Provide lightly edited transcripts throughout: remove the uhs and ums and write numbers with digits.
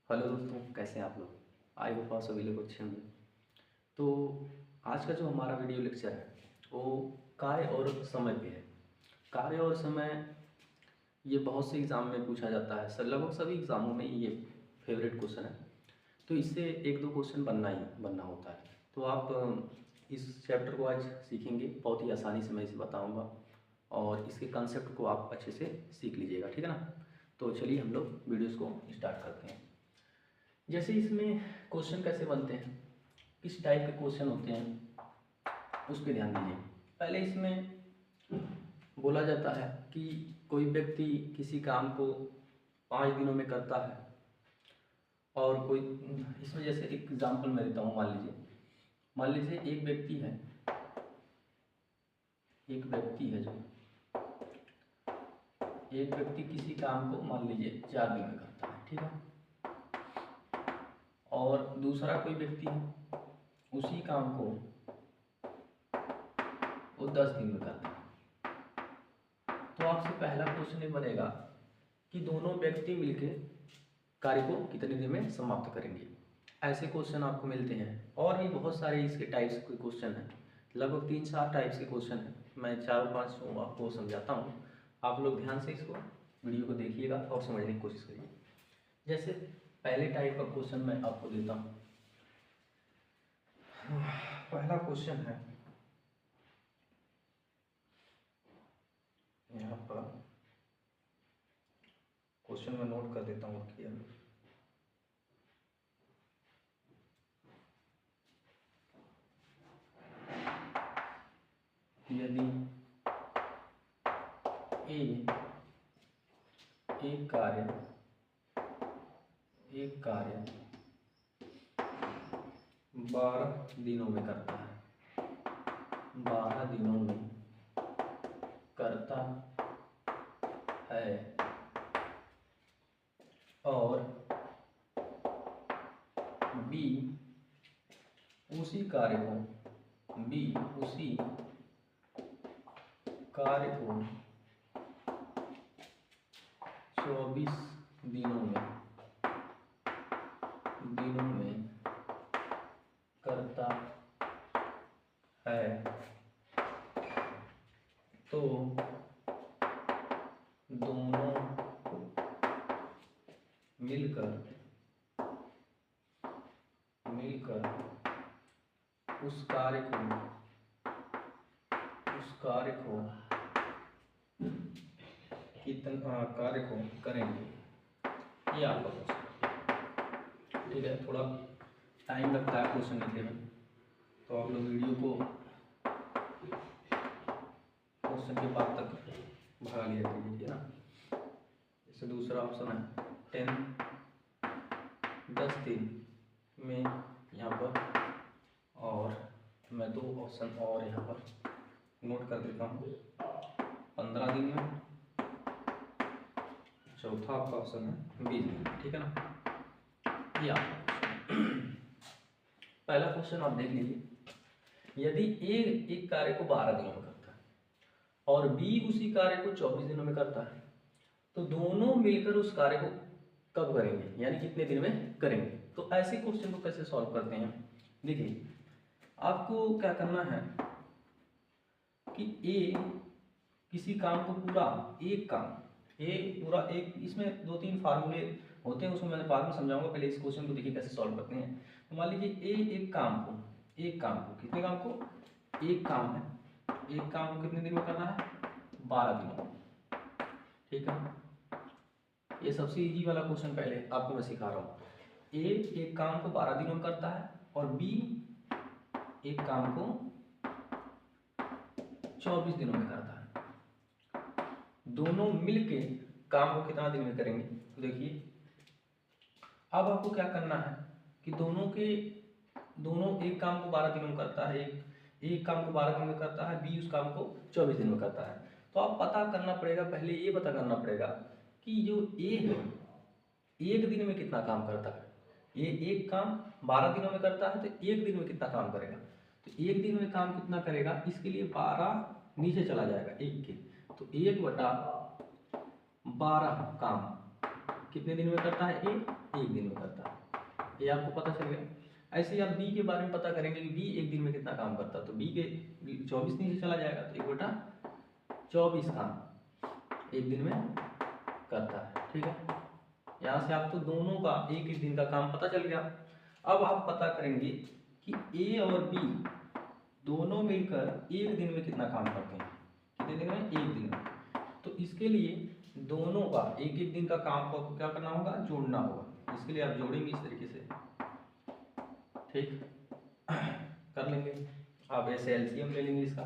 Hello दोस्तों, कैसे हैं आप लोग। आई होप आप सभी लोग अच्छे होंगे। तो आज का जो हमारा वीडियो लेक्चर है वो कार्य और समय पे है। कार्य और समय ये बहुत से एग्ज़ाम में पूछा जाता है, सर लगभग सभी एग्ज़ामों में ये फेवरेट क्वेश्चन है। तो इससे एक दो क्वेश्चन बनना होता है। तो आप इस चैप्टर को आज सीखेंगे, बहुत ही आसानी से मैं इसे बताऊँगा और इसके कंसेप्ट को आप अच्छे से सीख लीजिएगा, ठीक है ना। तो चलिए हम लोग वीडियोज़ को स्टार्ट करते हैं। जैसे इसमें क्वेश्चन कैसे बनते हैं, किस टाइप के क्वेश्चन होते हैं, उस पर ध्यान दीजिए। पहले इसमें बोला जाता है कि कोई व्यक्ति किसी काम को 5 दिनों में करता है और कोई इसमें जैसे एक एग्जांपल मैं देता हूँ। मान लीजिए एक व्यक्ति किसी काम को मान लीजिए 4 दिन में करता है, ठीक है। और दूसरा कोई व्यक्ति है, उसी काम को वो 10 दिन में करता है। तो आपसे पहला क्वेश्चन ये बनेगा कि दोनों व्यक्ति मिलके कार्य को कितने दिन में समाप्त करेंगे। ऐसे क्वेश्चन आपको मिलते हैं और भी बहुत सारे इसके टाइप्स के क्वेश्चन हैं, लगभग 3-4 टाइप्स के क्वेश्चन हैं। मैं 4-5 आपको समझाता हूँ, आप लोग ध्यान से इसको वीडियो को देखिएगा और समझने की कोशिश करिए। जैसे पहले टाइप का क्वेश्चन मैं आपको देता हूँ। पहला क्वेश्चन है यहाँ पर, क्वेश्चन में नोट कर देता हूँ कि यदि एक कार्य 12 दिनों में करता है, 12 दिनों में करता है और बी उसी कार्य को 24 दिनों में करता है, तो दोनों मिलकर उस कार्य को कार्य को करेंगे। ये आपका क्वेश्चन, ठीक है। थोड़ा टाइम लगता है क्वेश्चन लिखने में, तो आप लोग वीडियो को क्वेश्चन के बाद तक भगा लिया कीजिए ना। जैसे दूसरा ऑप्शन है 10 दिन में यहाँ पर, और मैं 2 ऑप्शन और यहाँ पर नोट कर देता हूँ, 15 दिन में। चौथा आपका ऑप्शन है 20 दिन, ठीक है ना। ये आपका पहला क्वेश्चन आप देख लीजिए। यदि ए एक कार्य को 12 दिनों में करता है और बी उसी कार्य को 24 दिनों में करता है, तो दोनों मिलकर उस कार्य को कब करेंगे, यानी कितने दिन में करेंगे। तो ऐसे क्वेश्चन को कैसे सॉल्व करते हैं, देखिए आपको क्या करना है कि ए किसी काम को पूरा एक, इसमें 2-3 फार्मूले होते हैं, उसमें मैं बाद में समझाऊंगा। पहले इस क्वेश्चन को देखिए कैसे सॉल्व करते हैं। तो मान लीजिए एक काम को कितने काम को, एक काम को कितने दिन में करना है, 12 दिनों में, ठीक है। ये सबसे इजी वाला क्वेश्चन पहले आपको मैं सिखा रहा हूँ। ए एक काम को 12 दिनों में करता है और बी एक काम को 24 दिनों में करता है। दोनों मिलके काम को कितना दिन में करेंगे, तो देखिए अब आपको क्या करना है कि दोनों एक काम को 12 दिनों में करता है, एक काम को 12 दिन में करता है, बी उस काम को 24 दिन में करता है। तो आप पता करना पड़ेगा, पहले ये पता करना पड़ेगा कि जो ए है एक दिन में कितना काम करता है। ये एक काम 12 दिनों में करता है तो एक दिन में कितना काम करेगा, तो एक दिन में काम कितना करेगा, इसके लिए 12 नीचे चला जाएगा एक के, तो 1/12 काम कितने दिन में करता है? एक दिन में करता है। ये आपको पता चल गया। ऐसे ही आप बी के बारे में पता करेंगे कि बी एक दिन में कितना काम करता है, तो बी के 24 दिन से चला जाएगा, तो 1/24 काम एक दिन में करता है। ठीक है, यहाँ से आपको दोनों का एक एक दिन का काम पता चल गया। अब आप पता करेंगे कि ए और बी दोनों मिलकर एक दिन में कितना काम करते हैं। कितने दिन में? एक दिन में। तो इसके लिए दोनों का एक एक दिन का काम को क्या करना होगा? जोड़ना होगा। इसके लिए आप जोड़ेंगे इस तरीके से, ठीक कर लेंगे। आप ऐसे एलसीएम ले लेंगे, इसका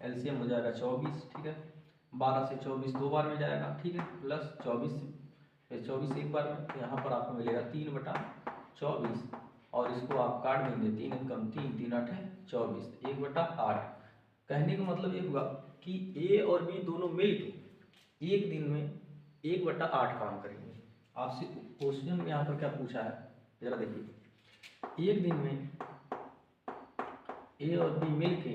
एलसीएम हो जाएगा 24। ठीक है, 12 से 24 दो बार में जाएगा। ठीक है, प्लस 24 फिर 24 एक बार में, यहाँ पर आपको मिलेगा 3/24 और इसको आप काट देंगे, 3 कम 3, 3 8 है 24, 1/8। कहने का मतलब ये हुआ कि ए और बी दोनों मिलकर एक दिन में 1/8 काम करेंगे। आपसे क्वेश्चन में यहाँ पर क्या पूछा है जरा देखिए, एक दिन में ए और बी मिलके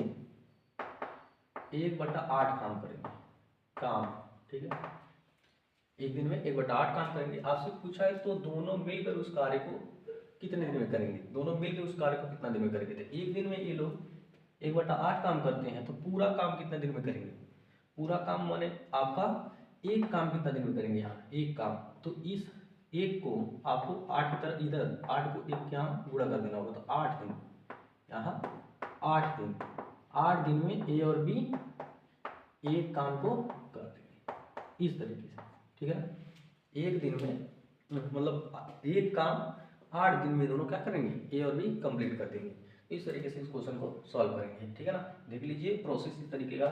1/8 काम करेंगे काम। ठीक है, एक दिन में 1/8 काम करेंगे। आपसे पूछा है तो दोनों मिलकर उस कार्य को कितने दिन में करेंगे, दोनों मिलकर उस कार्य को कितना दिन में करेंगे। तो एक दिन में ये लोग 1/8 काम करते हैं, तो पूरा काम कितने दिन में करेंगे? पूरा काम माने आपका एक काम कितना दिन में करेंगे? यहाँ एक काम, तो इस एक को आपको 8 की तरह इधर 8 को एक यहाँ गुणा कर देना होगा, तो 8 दिन, यहाँ 8 दिन, 8 दिन में ए और बी एक काम को कर देंगे इस तरीके से। ठीक है ना, एक दिन में मतलब एक काम 8 दिन में दोनों क्या करेंगे? ए और बी कंप्लीट कर देंगे। इस तरीके से इस क्वेश्चन को सॉल्व करेंगे। ठीक है ना, देख लीजिए प्रोसेस इस तरीके का।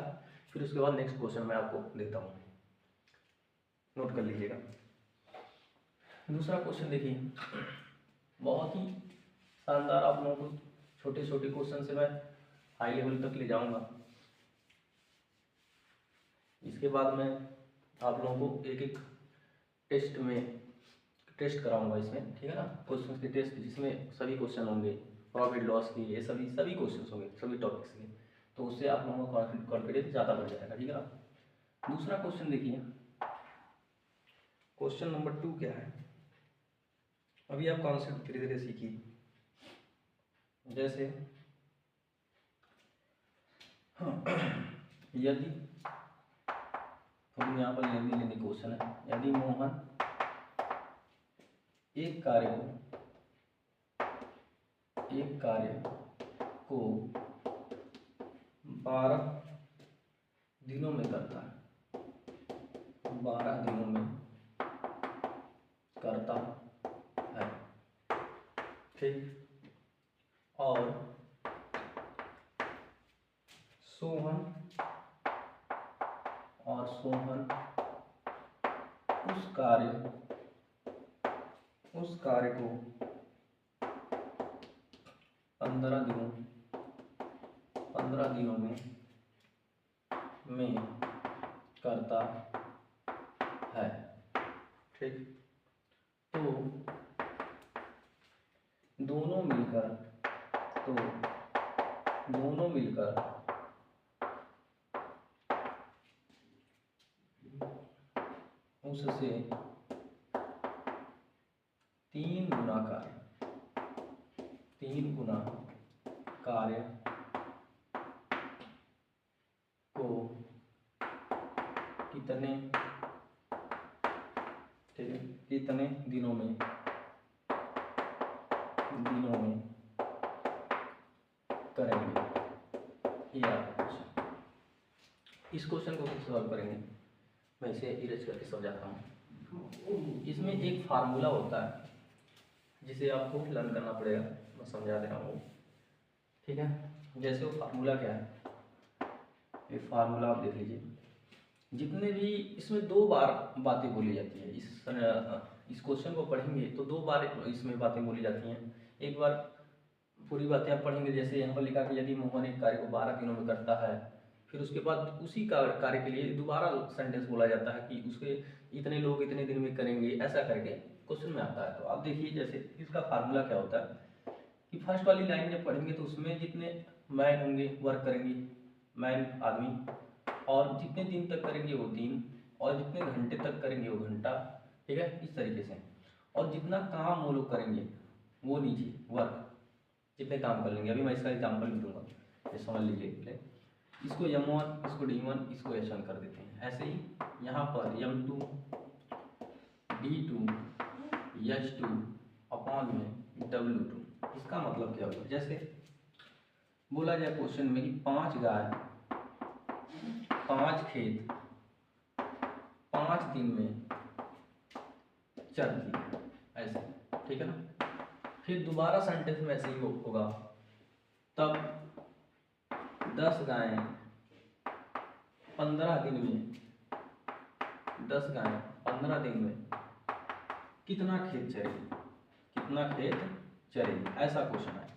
फिर उसके बाद नेक्स्ट क्वेश्चन मैं आपको देता हूँ, नोट कर लीजिएगा। दूसरा क्वेश्चन देखिए, बहुत ही शानदार। आप लोगों को छोटे छोटे क्वेश्चन से मैं हाई लेवल तक ले जाऊंगा। इसके बाद मैं आप लोगों को एक एक टेस्ट कराऊंगा इसमें। ठीक है ना, क्वेश्चन के टेस्ट, जिसमें सभी क्वेश्चन होंगे, प्रॉफिट लॉस के, ये सभी क्वेश्चन होंगे सभी टॉपिक्स के, तो उससे आप लोगों का कॉन्फिडेंस ज़्यादा बढ़ जाएगा। ठीक है ना। दूसरा क्वेश्चन देखिए, क्वेश्चन नंबर 2 क्या है? अभी आप कॉन्सेप्ट धीरे धीरे सीखिए। जैसे यदि हम यहाँ पर लेंदी क्वेश्चन है, यदि मोहन एक कार्य को 12 दिनों में करता है, 12 दिनों में करता है। ठीक, और सोहन उस कार्य को 15 दिनों में करता है। ठीक, तो दोनों मिलकर उससे 3 गुना कार्य को कितने दिनों में करेंगे। ये आपका क्वेश्चन। इस क्वेश्चन को कैसे सॉल्व करेंगे, मैं इसे इरेज करके समझाता हूँ। इसमें एक फार्मूला होता है जिसे आपको लर्न करना पड़ेगा, मैं समझा दे रहा हूँ। ठीक है, जैसे वो फार्मूला क्या है, ये फार्मूला आप देख लीजिए। जितने भी इसमें 2 बार बातें बोली जाती है, इस क्वेश्चन को पढ़ेंगे तो 2 बार इसमें बातें बोली जाती हैं। एक बार पूरी बातें आप पढ़ेंगे, जैसे यहाँ पर लिखा कि यदि मोहन एक कार्य को 12 दिनों में करता है, फिर उसके बाद उसी कार्य के लिए दोबारा सेंटेंस बोला जाता है कि उसके इतने लोग इतने दिन में करेंगे, ऐसा करके क्वेश्चन में आता है। तो आप देखिए, जैसे इसका फार्मूला क्या होता है कि फर्स्ट वाली लाइन जब पढ़ेंगे तो उसमें जितने मैन होंगे वर्क करेंगे, मैन आदमी, और जितने दिन तक करेंगे वो दिन, और जितने घंटे तक करेंगे वो घंटा, ठीक है, इस तरीके से। और जितना काम वो लोग करेंगे वो नीचे वर्क जितने काम कर लेंगे, अभी मैं इसका एग्जाम्पल भी दूंगा, ये समझ लीजिए पहले। इसको m1, इसको d1, इसको h1 कर देते हैं। ऐसे ही यहाँ पर m2 d2 h2 अपॉन में w2। इसका मतलब क्या होगा, जैसे बोला जाए क्वेश्चन में कि 5 गाय 5 खेत 5 दिन में चरती है, ऐसे, ठीक है ना। फिर दोबारा सेंटेंस में ऐसे ही होगा, तब 10 गायें 15 दिन में 10 गायें 15 दिन में कितना खेत चरेगी, कितना खेत चरेगी, ऐसा क्वेश्चन है।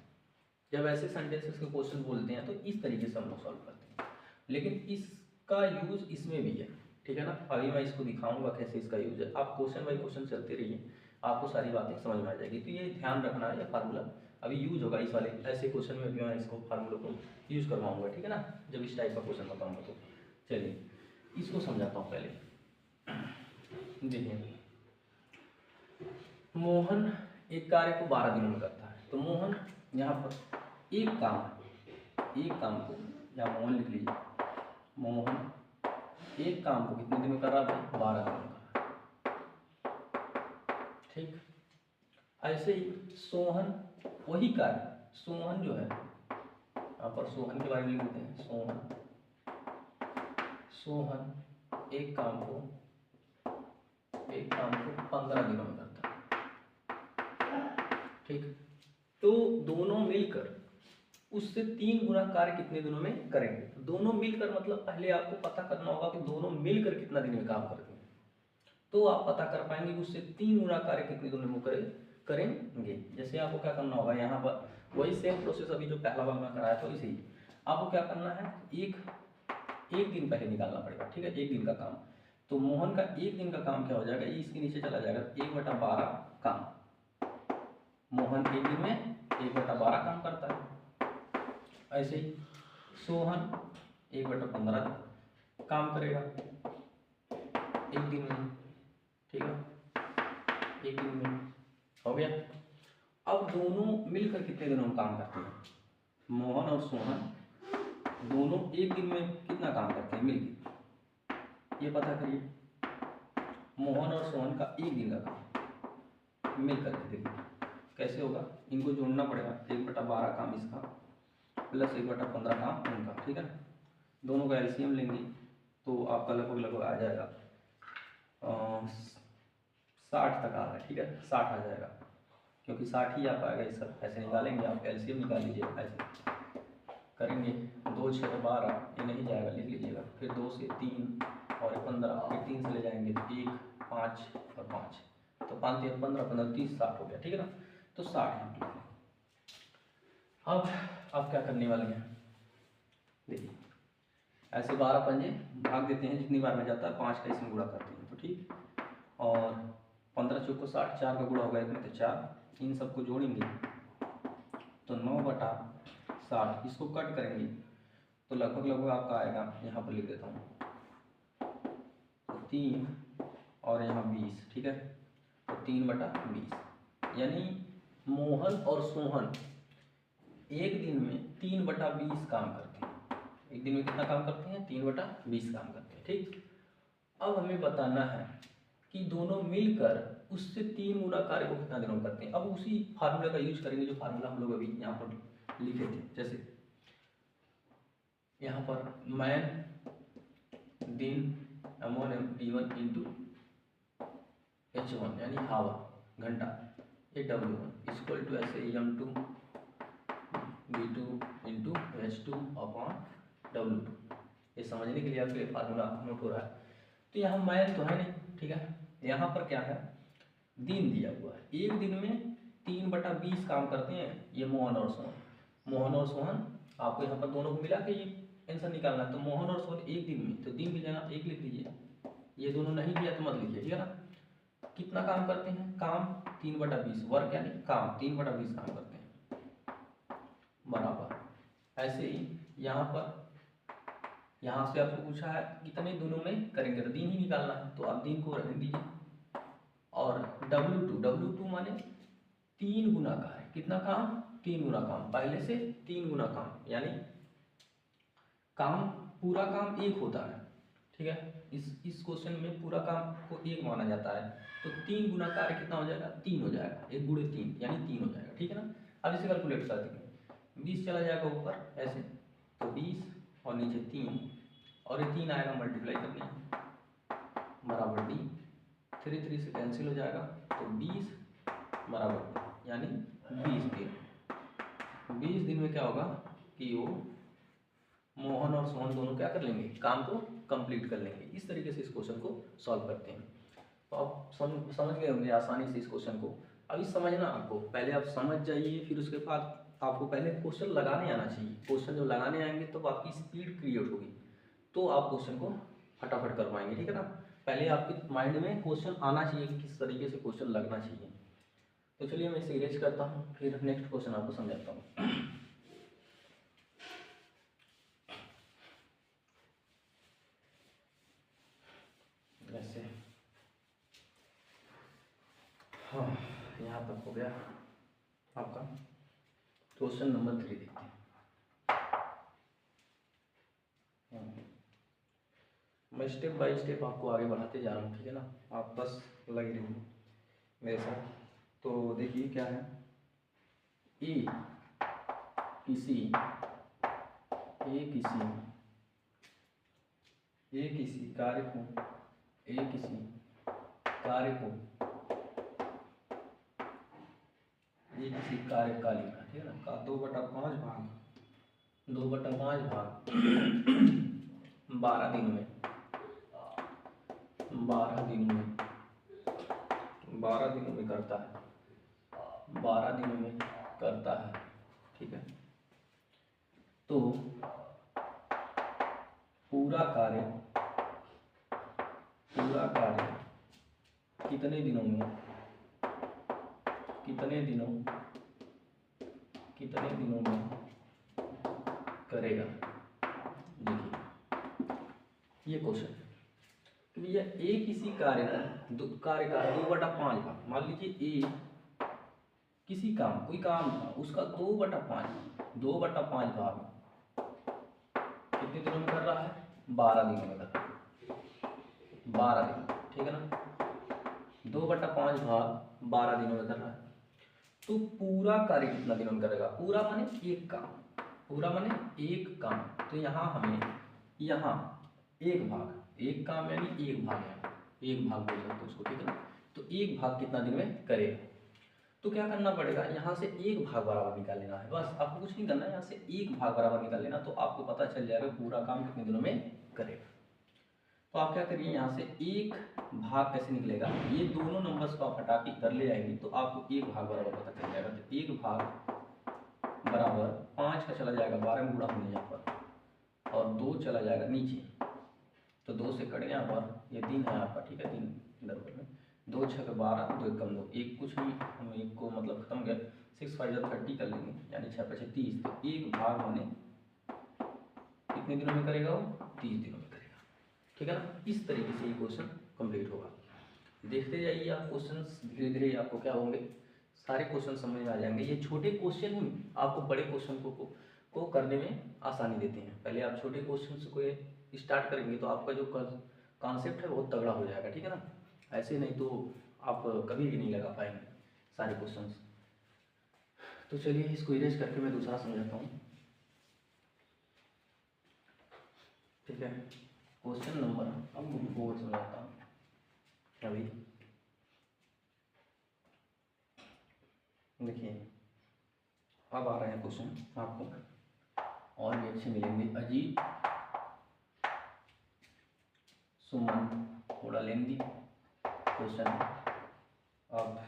जब ऐसे सेंटेंसेस के क्वेश्चन बोलते हैं तो इस तरीके से हम लोग सॉल्व करते हैं, लेकिन इसका यूज इसमें भी है, ठीक है ना। अभी मैं इसको दिखाऊंगा कैसे इसका यूज है। आप क्वेश्चन बाई क्वेश्चन चलते रहिए, आपको सारी बातें समझ में आ जाएगी। तो ये ध्यान रखना है, ये फार्मूला अभी यूज होगा इस वाले ऐसे क्वेश्चन में भी, मैं इसको फार्मूला को यूज करवाऊंगा, ठीक है ना, जब इस टाइप का क्वेश्चन बताऊंगा। तो चलिए इसको समझाता हूँ पहले। देखिए, मोहन एक कार्य को 12 दिनों में करता है। तो मोहन यहाँ पर एक काम को, या मोहन लिख लीजिए, मोहन एक काम को कितने दिन में कर रहा था, 12 दिन में कर रहा है, ठीक। ऐसे ही सोहन, वही कार्य, सोहन जो है यहाँ पर सोहन के बारे में लिखते हैं, सोहन एक काम को 15 दिनों में करता है, ठीक। तो दोनों मिलकर उससे 3 गुना कार्य कितने दिनों में करेंगे। तो दोनों मिलकर मतलब पहले आपको पता करना होगा कि दोनों मिलकर कितना दिन में काम करते हैं, तो आप पता कर पाएंगे कि उससे 3 गुना कार्य कितने दिनों में करेंगे। जैसे आपको क्या करना होगा, यहाँ पर वही सेम प्रोसेस अभी जो पहला बार में कराया था, इसी आपको क्या करना है, एक दिन पहले निकालना पड़ेगा, ठीक है, एक दिन का काम। तो मोहन का एक दिन का काम क्या हो जाएगा, ये इसके नीचे चला जाएगा, 1/12 काम। मोहन एक दिन में 1/12 काम करता है। ऐसे ही सोहन 1/15 काम करेगा एक दिन में, ठीक है, एक दिन में हो गया। अब दोनों मिलकर कितने दिनों में काम करते हैं, मोहन और सोहन दोनों एक दिन में कितना काम करते हैं मिलकर, ये पता करिए। मोहन और सोहन का एक दिन का काम मिलकर के देखिए कैसे होगा, इनको जोड़ना पड़ेगा, 1/12 काम इसका प्लस 1/15 काम उनका, ठीक है ना। दोनों का एलसीएम लेंगे तो आपका लगभग आ जाएगा 60 तक आ रहा है, ठीक है, 60 आ जाएगा, क्योंकि 60 ही आ पाएगा। ये सब ऐसे निकालेंगे, आप एलसीएम निकाल लीजिए, ऐसे करेंगे, 2 6 12, ये नहीं जाएगा, लिख लीजिएगा। फिर 2 से 3 और 15, फिर 3 से ले जाएंगे तो 1 5 और 5, तो 5 3 15 15 30 60 हो गया, ठीक है ना। तो 60 यहाँ लिख लें। अब आप क्या करने वाले हैं, देखिए ऐसे 12 पंजे भाग देते हैं, जितनी बार में जाता है 5 का इसमें गुणा करते हैं, तो ठीक। और 15 चौक को 60, 4 का गुणा होगा इसमें, तो 4, इन सबको जोड़ेंगे तो 9/60, इसको कट करेंगे तो लगभग आपका आएगा, यहाँ पर लिख देता हूँ 3 और यहाँ 20, ठीक है, तो 3/20, यानी मोहन और सोहन एक दिन में 3/20 काम करते हैं। एक दिन में कितना काम करते हैं, 3/20 काम करते हैं, ठीक। अब हमें बताना है कि दोनों मिलकर उससे 3 गुना कार्य को कितना दिनों करते हैं। अब उसी फार्मूले का यूज करेंगे जो फार्मूला हम लोग अभी यहाँ पर लिखे थे। जैसे यहाँ पर मैन दिन m1 इंटू h1 यानी हावर घंटा, ये w1 इक्वल टू ऐसे m2 b2 into h2 upon w2। ये समझने के लिए आपके लिए फार्मूला नोट हो रहा है। तो यहाँ मैन तो है नहीं, ठीक है, यहाँ पर क्या है, दिन दिया हुआ है। एक दिन में 3/20 काम करते हैं ये मोहन और सोहन। मोहन और सोहन आपको यहाँ पर दोनों को मिला के ये आंसर निकालना है। तो मोहन और सोहन एक दिन में, तो दिन भी लेना, एक लिख लीजिए, ये दोनों नहीं दिया तो मत लिखिए, ठीक है ना। कितना काम करते हैं, काम 3/20, वर्क यानी काम 3/20 काम करते हैं, बराबर। ऐसे ही यहाँ पर, यहाँ से आपको पूछा है कितने दिनों में करेंगे, तो दिन ही निकालना है, तो आप दिन को रहने दीजिए, W2 माने 3 गुना कार्य। कितना काम? 3 गुना काम, पहले से 3 गुना काम, यानी काम, पूरा काम एक होता है, ठीक है। इस क्वेश्चन में पूरा काम को एक माना जाता है, तो 3 गुना कार्य कितना हो जाएगा? 3 हो जाएगा, 1 गुणे 3 यानी 3 हो जाएगा, ठीक है ना। अब इसे कैलकुलेट कर देंगे, 20 चला जाएगा ऊपर ऐसे, तो 20 और नीचे 3, और ये 3 आएगा मल्टीप्लाई करने बराबर D, 3 3 से कैंसिल हो जाएगा, तो 20 बराबर यानी 20 दिन। 20 दिन में क्या होगा कि वो मोहन और सोहन दोनों क्या कर लेंगे? काम को कंप्लीट कर लेंगे। इस तरीके से इस क्वेश्चन को सॉल्व करते हैं। तो आप समझ गए होंगे आसानी से इस क्वेश्चन को। अभी समझना आपको, पहले आप समझ जाइए, फिर उसके बाद आपको पहले क्वेश्चन लगाने आना चाहिए। क्वेश्चन जब लगाने आएंगे तो आपकी स्पीड क्रिएट होगी, तो आप क्वेश्चन को फटाफट कर पाएंगे, ठीक है ना। पहले आपके माइंड में क्वेश्चन आना चाहिए कि किस तरीके से क्वेश्चन लगना चाहिए। तो चलिए मैं इसे इरेज करता हूँ, फिर नेक्स्ट क्वेश्चन आपको समझाता हूँ। ऐसे, हाँ, यहाँ तक हो गया आपका। क्वेश्चन नंबर 3 देखते हैं। मैं स्टेप बाय स्टेप आपको आगे बढ़ाते जा रहा हूँ, ठीक है ना। आप बस लगे रहिए मेरे साथ। तो देखिए क्या है, ए किसी कार्य को, किसी कार्य का लिखना, ठीक है ना, का 2/5 भाग 2/5 भाग 12 दिनों में 12 दिनों में करता है, 12 दिनों में करता है, ठीक है। तो पूरा कार्य कितने दिनों में करेगा? देखिए ये क्वेश्चन, तो भैया ए किसी कार्य का 2/5 भाग, मान लीजिए ए किसी काम, कोई काम था, उसका 2/5 भाग कितने दिनों में कर रहा है? 12 दिनों में कर रहा है, 12 दिन, ठीक है ना। 2/5 भाग 12 दिनों में कर रहा है, तो पूरा कार्य कितना दिनों में करेगा? पूरा माने एक काम, तो यहाँ हमें एक भाग, एक काम यानी एक भाग है, एक भाग बोल सकते हैं उसको, ठीक है ना। तो एक भाग कितना दिन में करेगा? तो क्या करना पड़ेगा, यहाँ से एक भाग बराबर निकाल लेना है, बस आपको कुछ नहीं करना है, यहाँ से एक भाग बराबर निकाल लेना, तो आपको पता चल जाएगा पूरा काम कितने दिनों में करेगा। तो आप क्या करिए, यहाँ से एक भाग कैसे निकलेगा, ये दोनों नंबर्स को आप हटा के इधर ले आएंगे, तो आपको एक भाग बराबर पता चल जाएगा। तो एक भाग बराबर 5 का चला जाएगा 12 में गुणा होने यहाँ पर, और 2 चला जाएगा नीचे, तो 2 से कट गया, और ये 3 है आपका, ठीक है, 3 इधर ऊपर में, 2 6 12, 2 1 2, एक कुछ नहीं, हम एक को मतलब खत्म गया, 6 5 30 कर लेंगे, यानी 6 5 30। तो एक भाग होने कितने दिनों में करेगा वो? 30 दिनों में करेगा, ठीक है ना। इस तरीके से ये क्वेश्चन कंप्लीट होगा। देखते जाइए आप क्वेश्चंस, धीरे धीरे आपको क्या होंगे, सारे क्वेश्चन समझ में आ जाएंगे। ये छोटे क्वेश्चन ही आपको बड़े क्वेश्चन को करने में आसानी देते हैं। पहले आप छोटे क्वेश्चन को स्टार्ट करेंगे तो आपका जो कॉन्सेप्ट है बहुत तगड़ा हो जाएगा, ठीक है ना। ऐसे नहीं तो आप कभी भी नहीं लगा पाएंगे सारे क्वेश्चंस। तो चलिए इसको इरेज करके मैं दूसरा समझाता हूँ, ठीक है। क्वेश्चन नंबर आपको 4 समझाता हूँ अभी। देखिए अब आ रहे हैं क्वेश्चन, आपको और भी अच्छे मिलेंगे। अजीत सुमन, थोड़ा लेंदी क्वेश्चन है। अब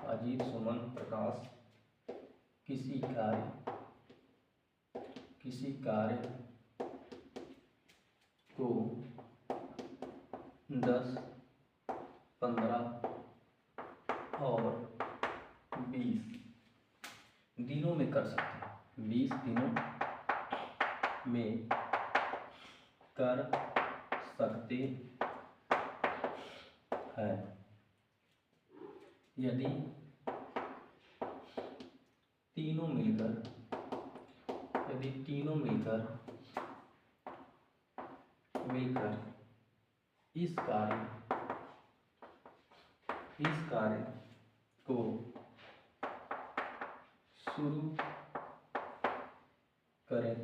अजीत सुमन प्रकाश किसी कार्य को 10 15 और 20 दिनों में कर सकते हैं, 20 दिनों में कर सकते है। यदि तीनों मिलकर इस कार्य को शुरू करें तो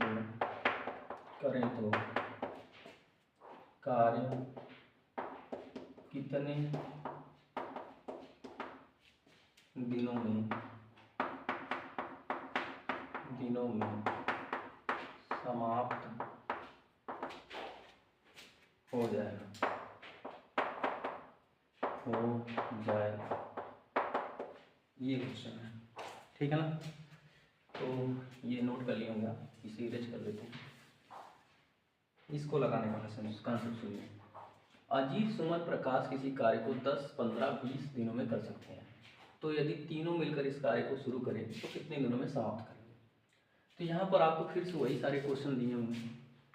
कार्य कितने दिनों में समाप्त हो जाएगा। ये क्वेश्चन है, ठीक है ना। तो ये नोट कर लिया होगा, इसे इरेज कर देते हैं। इसको लगाने का कंसेप्ट सुनिए। अजीत, सुमन, प्रकाश किसी कार्य को 10, 15, 20 दिनों में कर सकते हैं। तो यदि तीनों मिलकर इस कार्य को शुरू करें तो कितने दिनों में समाप्त करेंगे। तो यहाँ पर आपको फिर से वही सारे क्वेश्चन दिए होंगे।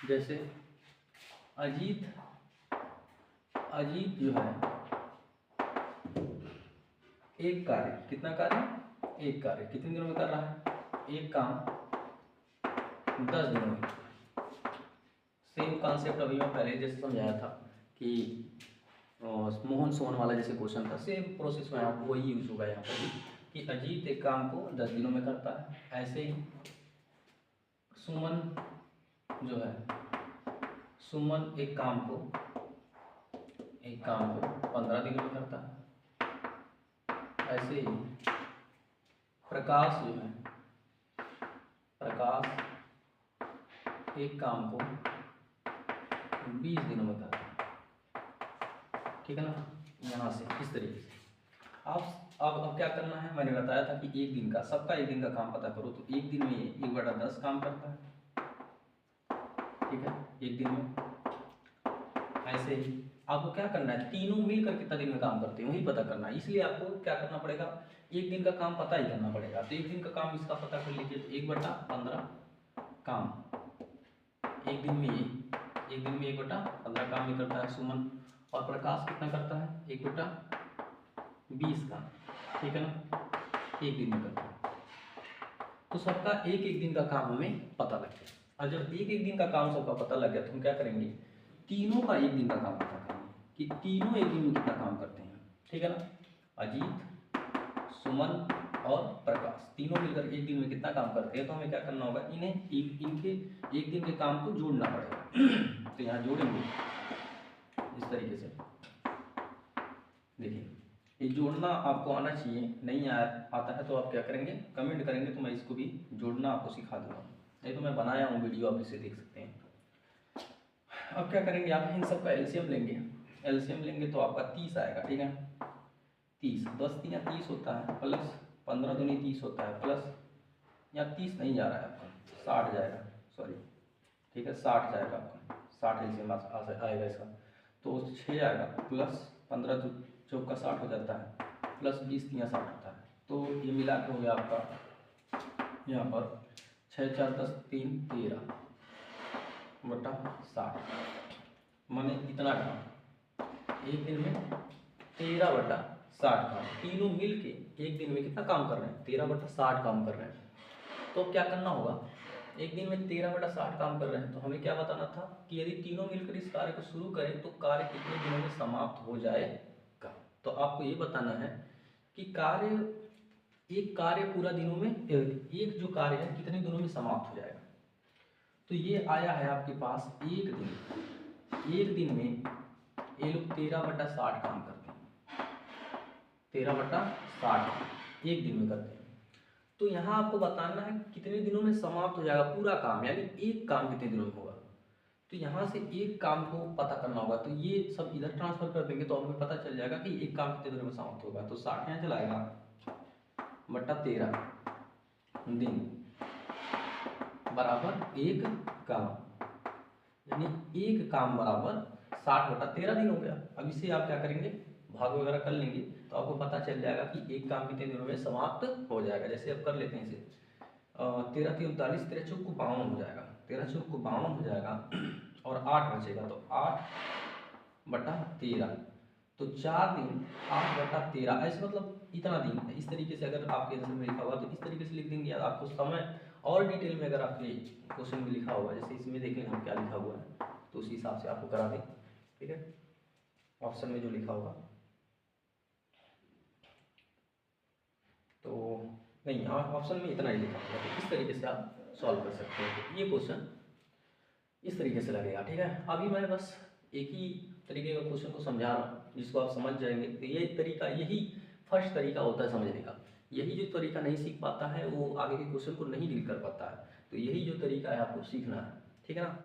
जैसे अजीत जो है एक कार्य, कितना कार्य, एक कार्य कितने दिनों में कर रहा है, एक काम 10 दिनों में। सेम कॉन्सेप्ट अभी मैं पहले जैसे समझाया था कि मोहन सोहन वाला जैसे क्वेश्चन था, सेम प्रोसेस में आपको वही यूज होगा यहाँ पर भी कि अजीत एक काम को 10 दिनों में करता है। ऐसे ही सुमन जो है, सुमन एक काम को 15 दिनों में करता है। ऐसे ही प्रकाश जो है, प्रकाश एक काम को 20 दिनों में करता है, ठीक है ना। यहाँ से इस तरीके से आप अब क्या करना है, मैंने बताया था कि एक दिन का, सबका एक दिन का काम पता करो। तो एक दिन में 1/10 काम करता है, ठीक है, एक दिन में। ऐसे ही आपको क्या करना है, तीनों मिलकर कितना दिन में काम करते हैं वही पता करना है। इसलिए आपको क्या करना पड़ेगा, एक दिन का काम पता ही करना पड़ेगा। तो एक दिन का काम इसका पता कर लीजिए। तो 1/15 काम एक दिन में 1/15 काम ही करता है सुमन। और प्रकाश कितना करता है, 1/20 काम, ठीक है ना, एक दिन में करता है। तो सबका एक एक दिन का काम हमें पता लग गया। और जब एक एक दिन का काम सबका पता लग गया तो हम क्या करेंगे, तीनों का एक दिन का काम पता करेंगे कि तीनों एक दिन में कितना काम करते हैं, ठीक है ना। अजीत, सुमन और प्रकाश तीनों मिलकर एक दिन में कितना काम करते हैं। तो हमें क्या करना होगा, इनके एक दिन के काम को जोड़ना पड़ेगा। तो यहाँ जोड़ेंगे इस तरीके से। देखिए ये जोड़ना आपको आना चाहिए, नहीं आता है तो आप क्या करेंगे, कमेंट करेंगे तो मैं इसको भी जोड़ना आपको सिखा दूंगा। नहीं तो मैं बनाया हूँ वीडियो, आप इसे देख सकते हैं। अब क्या करेंगे, आप इन सब का एलसीएम लेंगे। एलसीएम लेंगे तो आपका 30 आएगा, ठीक है। 30 10 3 30 होता है, प्लस 15 दूनी 30 होता है, प्लस यहाँ 30 नहीं जा रहा है आपका, 60 जाएगा, सॉरी, ठीक है, 60 जाएगा आपका, 60 एलसीएम आएगा इसका। तो 6 आएगा, प्लस 15 चौक का 60 हो जाता है, प्लस 20 3 60 होता है। तो ये मिला के हो गया आपका यहाँ पर 6 4 10 3 13/60, माने इतना काम एक दिन में 13/60 काम। तीनों मिल के एक दिन में कितना काम कर रहे हैं, 13/60 काम कर रहे हैं। तो क्या करना होगा, एक दिन में 13/60 काम कर रहे हैं तो हमें क्या बताना था कि यदि तीनों मिलकर इस कार्य को शुरू करें तो कार्य कितने दिनों में समाप्त हो जाएगा। तो आपको ये बताना है कि एक कार्य पूरा दिनों में, एक जो कार्य है कितने दिनों में समाप्त हो जाएगा। तो ये आया है आपके पास एक दिन में ये लोग 13/60 काम करते हैं, 13/60 एक दिन में करते हैं। तो यहाँ आपको बताना है कितने दिनों में समाप्त हो जाएगा पूरा काम, यानी एक काम कितने दिनों में होगा। तो यहाँ से एक काम को पता करना होगा। तो ये सब इधर ट्रांसफर कर देंगे तो हमें पता चल जाएगा कि एक काम कितने दिनों में समाप्त होगा। तो 60 यहाँ चलाएगा बटा 13 दिन बराबर एक काम, यानी एक काम बराबर 60/13 दिन हो गया। अब इसे आप क्या करेंगे, भाग वगैरह कर लेंगे तो आपको पता चल जाएगा कि एक काम कितने दिनों में समाप्त हो जाएगा। जैसे अब कर लेते हैं इसे, 13 3 39, 13 चौक को 52 हो जाएगा, 13 चौक को 52 हो जाएगा और 8 बचेगा। तो 8/13 तो 4 दिन 8/13 ऐसे मतलब इतना दिन, इस तरीके से अगर आपके आंसर में लिखा होगा तो इस तरीके से लिख देंगे। या आपको समय और डिटेल में अगर आपके क्वेश्चन में लिखा होगा, जैसे इसमें देखें हम क्या लिखा हुआ है, तो उसी हिसाब से आपको करा दें। ठीक है, ऑप्शन में जो लिखा होगा तो नहीं, ऑप्शन में इतना ही लिखा होगा, तो इस तरीके से आप सॉल्व कर सकते हैं। ये क्वेश्चन इस तरीके से लगेगा। ठीक है, अभी मैं बस एक ही तरीके का क्वेश्चन को समझा रहा हूँ, जिसको आप समझ जाएंगे। तो ये तरीका, यही फर्स्ट तरीका होता है समझने का। यही जो तरीका नहीं सीख पाता है वो आगे के क्वेश्चन को नहीं डील कर पाता है। तो यही जो तरीका है आपको सीखना है। ठीक है ना।